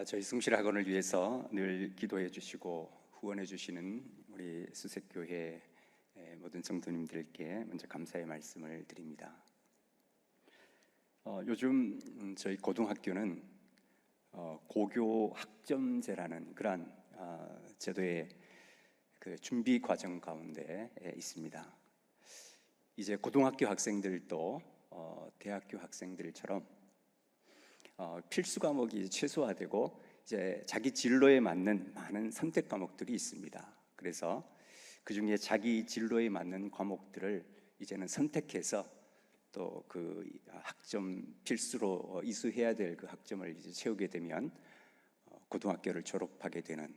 저희 성실학원을 위해서 늘 기도해 주시고 후원해 주시는 우리 수색교회 모든 성도님들께 먼저 감사의 말씀을 드립니다. 요즘 저희 고등학교는 고교 학점제라는 그러한 제도의 그 준비 과정 가운데 있습니다. 이제 고등학교 학생들도 대학교 학생들처럼 필수 과목이 최소화되고 이제 자기 진로에 맞는 많은 선택 과목들이 있습니다. 그래서 그 중에 자기 진로에 맞는 과목들을 이제는 선택해서 또 그 학점 필수로 이수해야 될 그 학점을 이제 채우게 되면 고등학교를 졸업하게 되는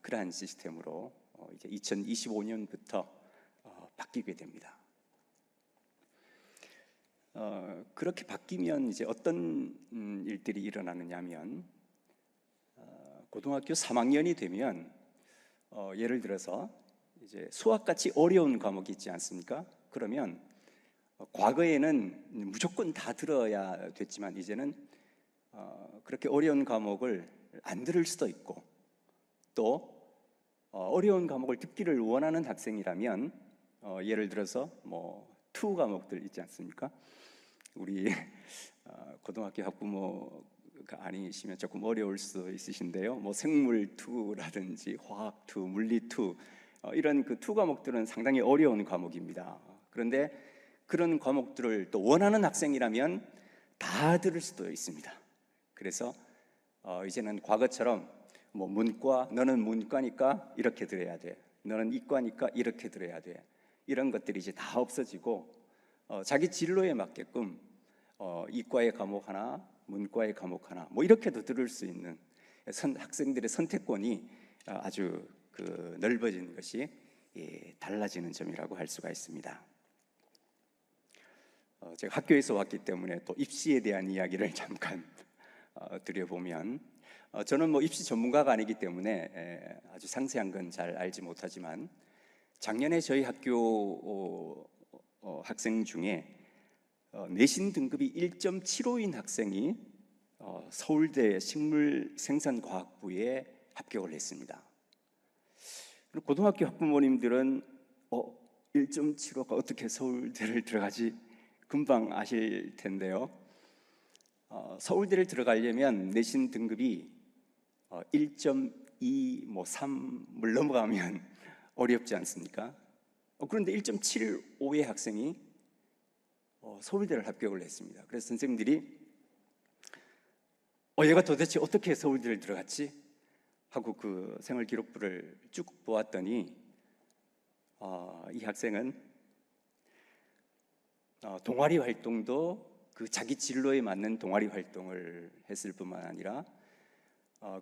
그러한 시스템으로 이제 2025년부터 바뀌게 됩니다. 그렇게 바뀌면 이제 어떤 일들이 일어나느냐면 고등학교 3학년이 되면 예를 들어서 이제 수학같이 어려운 과목이 있지 않습니까? 그러면 과거에는 무조건 다 들어야 됐지만 이제는 그렇게 어려운 과목을 안 들을 수도 있고 또 어려운 과목을 듣기를 원하는 학생이라면 예를 들어서 투 과목들 있지 않습니까? 우리 고등학교 학부모가 아니시면 조금 어려울 수 있으신데요. 생물 투라든지 화학 투, 물리 투 이런 그 투 과목들은 상당히 어려운 과목입니다. 그런데 그런 과목들을 또 원하는 학생이라면 다 들을 수도 있습니다. 그래서 이제는 과거처럼 문과, 너는 문과니까 이렇게 들어야 돼. 너는 이과니까 이렇게 들어야 돼. 이런 것들이 이제 다 없어지고 자기 진로에 맞게끔 이과의 과목 하나, 문과의 과목 하나 이렇게도 들을 수 있는 학생들의 선택권이 아주 넓어지는 것이 달라지는 점이라고 할 수가 있습니다. 제가 학교에서 왔기 때문에 또 입시에 대한 이야기를 잠깐 드려보면 저는 입시 전문가가 아니기 때문에 아주 상세한 건 잘 알지 못하지만 작년에 저희 학교 학생 중에 내신 등급이 1.75인 학생이 서울대 식물생산과학부에 합격을 했습니다. 고등학교 학부모님들은 1.75가 어떻게 서울대를 들어가지? 금방 아실 텐데요. 서울대를 들어가려면 내신 등급이 1.2, 3을 넘어가면 어렵지 않습니까? 그런데 1.75의 학생이 서울대를 합격을 했습니다. 그래서 선생님들이 얘가 도대체 어떻게 서울대를 들어갔지? 하고 그 생활기록부를 쭉 보았더니 이 학생은 동아리 활동도 그 자기 진로에 맞는 동아리 활동을 했을 뿐만 아니라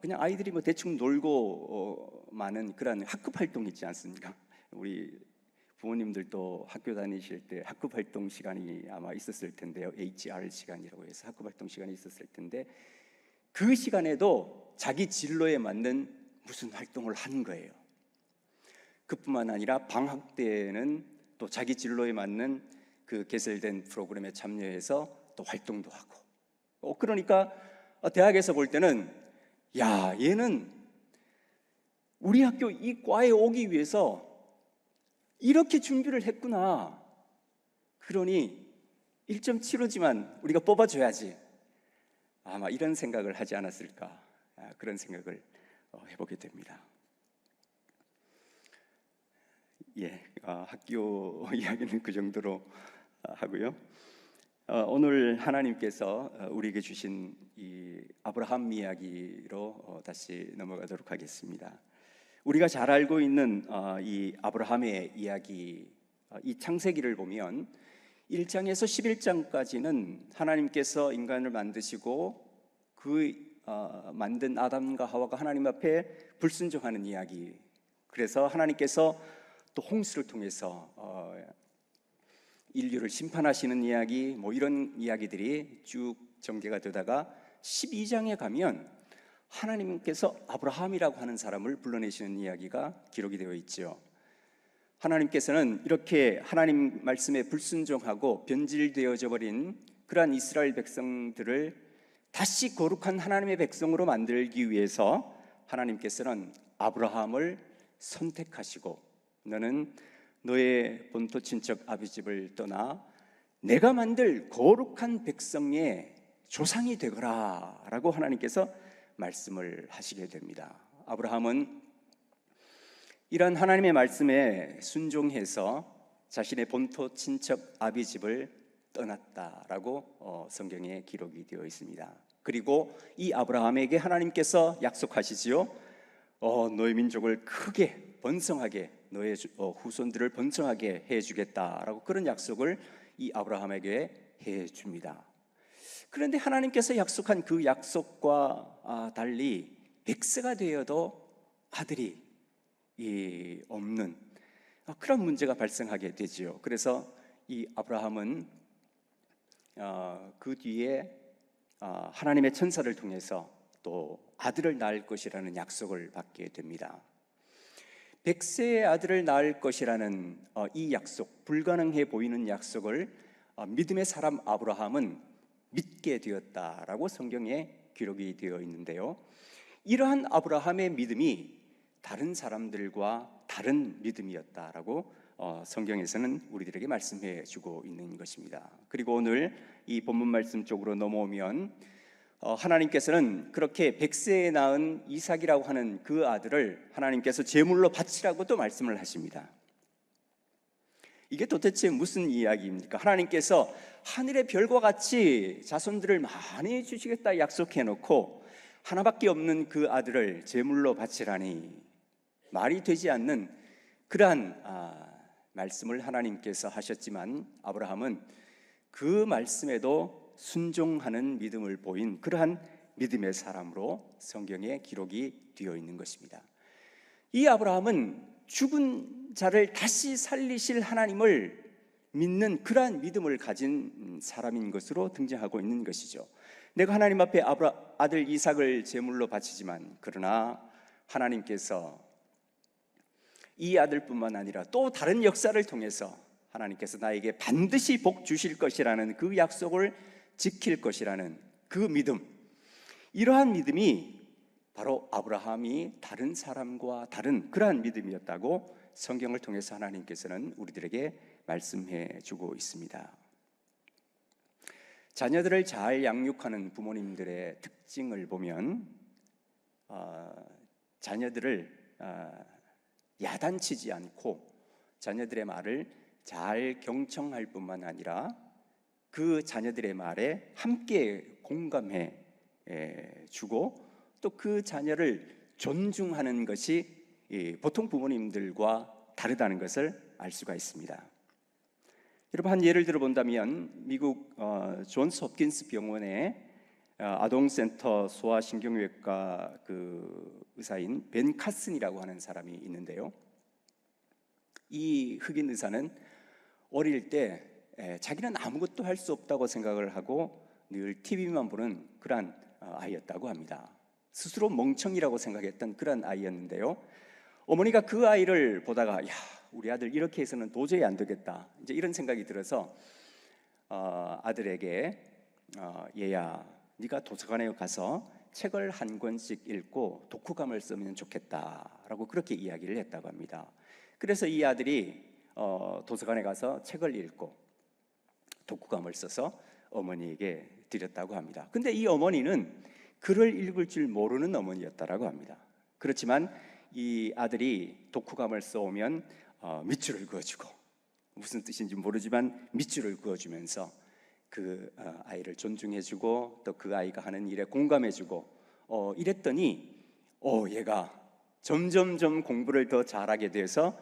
그냥 아이들이 대충 놀고 많은 그런 학급 활동 있지 않습니까? 우리 부모님들도 학교 다니실 때 학급 활동 시간이 아마 있었을 텐데요. HR 시간이라고 해서 학급 활동 시간이 있었을 텐데 그 시간에도 자기 진로에 맞는 무슨 활동을 한 거예요. 그뿐만 아니라 방학 때에는 또 자기 진로에 맞는 그 개설된 프로그램에 참여해서 또 활동도 하고 그러니까 대학에서 볼 때는 야, 얘는 우리 학교 이 과에 오기 위해서 이렇게 준비를 했구나. 그러니 1.75지만 우리가 뽑아줘야지. 아마 이런 생각을 하지 않았을까, 그런 생각을 해보게 됩니다. 학교 이야기는 그 정도로 하고요. 오늘 하나님께서 우리에게 주신 이 아브라함 이야기로 다시 넘어가도록 하겠습니다. 우리가 잘 알고 있는 이 아브라함의 이야기, 이 창세기를 보면 1장에서 11장까지는 하나님께서 인간을 만드시고 그 만든 아담과 하와가 하나님 앞에 불순종하는 이야기, 그래서 하나님께서 또 홍수를 통해서 인류를 심판하시는 이야기, 이런 이야기들이 쭉 전개가 되다가 12장에 가면 하나님께서 아브라함이라고 하는 사람을 불러내시는 이야기가 기록이 되어 있죠. 하나님께서는 이렇게 하나님 말씀에 불순종하고 변질되어져 버린 그러한 이스라엘 백성들을 다시 거룩한 하나님의 백성으로 만들기 위해서 하나님께서는 아브라함을 선택하시고 너는 너의 본토 친척 아비집을 떠나 내가 만들 거룩한 백성의 조상이 되거라 라고 하나님께서 말씀을 하시게 됩니다. 아브라함은 이런 하나님의 말씀에 순종해서 자신의 본토 친척 아비집을 떠났다라고 성경에 기록이 되어 있습니다. 그리고 이 아브라함에게 하나님께서 약속하시지요. 너의 민족을 크게 번성하게, 너의 후손들을 번성하게 해주겠다라고 그런 약속을 이 아브라함에게 해줍니다. 그런데 하나님께서 약속한 그 약속과 달리 100세가 되어도 아들이 없는 그런 문제가 발생하게 되지요. 그래서 이 아브라함은 그 뒤에 하나님의 천사를 통해서 또 아들을 낳을 것이라는 약속을 받게 됩니다. 100세의 아들을 낳을 것이라는 이 약속, 불가능해 보이는 약속을 믿음의 사람 아브라함은 믿게 되었다라고 성경에 기록이 되어 있는데요. 이러한 아브라함의 믿음이 다른 사람들과 다른 믿음이었다라고 성경에서는 우리들에게 말씀해 주고 있는 것입니다. 그리고 오늘 이 본문 말씀 쪽으로 넘어오면 하나님께서는 그렇게 100세에 낳은 이삭이라고 하는 그 아들을 하나님께서 제물로 바치라고 또 말씀을 하십니다. 이게 도대체 무슨 이야기입니까? 하나님께서 하늘의 별과 같이 자손들을 많이 주시겠다 약속해 놓고 하나밖에 없는 그 아들을 제물로 바치라니 말이 되지 않는 그러한 말씀을 하나님께서 하셨지만 아브라함은 그 말씀에도 순종하는 믿음을 보인 그러한 믿음의 사람으로 성경에 기록이 되어 있는 것입니다. 이 아브라함은 죽은 자를 다시 살리실 하나님을 믿는 그러한 믿음을 가진 사람인 것으로 등장하고 있는 것이죠. 내가 하나님 앞에 아들 이삭을 제물로 바치지만 그러나 하나님께서 이 아들뿐만 아니라 또 다른 역사를 통해서 하나님께서 나에게 반드시 복 주실 것이라는 그 약속을 지킬 것이라는 그 믿음, 이러한 믿음이 바로 아브라함이 다른 사람과 다른 그러한 믿음이었다고 성경을 통해서 하나님께서는 우리들에게 말씀해 주고 있습니다. 자녀들을 잘 양육하는 부모님들의 특징을 보면 자녀들을 야단치지 않고 자녀들의 말을 잘 경청할 뿐만 아니라 그 자녀들의 말에 함께 공감해 주고 또 그 자녀를 존중하는 것이 보통 부모님들과 다르다는 것을 알 수가 있습니다. 여러분, 한 예를 들어 본다면 미국 존스 홉킨스 병원의 아동센터 소아신경외과 그 의사인 벤 카슨이라고 하는 사람이 있는데요. 이 흑인 의사는 어릴 때 자기는 아무것도 할 수 없다고 생각을 하고 늘 TV만 보는 그러한 아이였다고 합니다. 스스로 멍청이라고 생각했던 그런 아이였는데요. 어머니가 그 아이를 보다가 우리 아들 이렇게 해서는 도저히 안 되겠다, 이제 이런 생각이 들어서 아들에게 얘야, 네가 도서관에 가서 책을 한 권씩 읽고 독후감을 쓰면 좋겠다라고 그렇게 이야기를 했다고 합니다. 그래서 이 아들이 도서관에 가서 책을 읽고 독후감을 써서 어머니에게 드렸다고 합니다. 근데 이 어머니는 글을 읽을 줄 모르는 어머니였다라고 합니다. 그렇지만 이 아들이 독후감을 써오면 밑줄을 그어주고, 무슨 뜻인지 모르지만 밑줄을 그어주면서 그 아이를 존중해주고 또 그 아이가 하는 일에 공감해주고 이랬더니 얘가 점점점 공부를 더 잘하게 돼서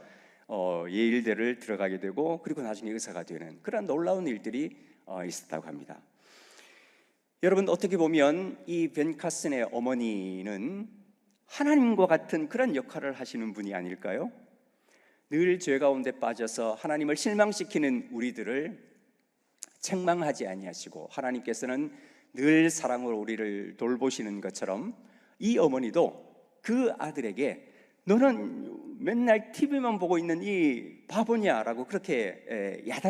예일대를 들어가게 되고 그리고 나중에 의사가 되는 그런 놀라운 일들이 있었다고 합니다. 여러분, 어떻게 보면 이 벤 카슨의 어머니는 하나님과 같은 그런 역할을 하시는 분이 아닐까요? 늘 죄 가운데 빠져서 하나님을 실망시키는 우리들을 책망하지 아니하시고 하나님께서는 늘 사랑으로 우리를 돌보시는 것처럼 이 어머니도 그 아들에게 너는 맨날 TV만 보고 있는 이 바보냐라고 그렇게 야단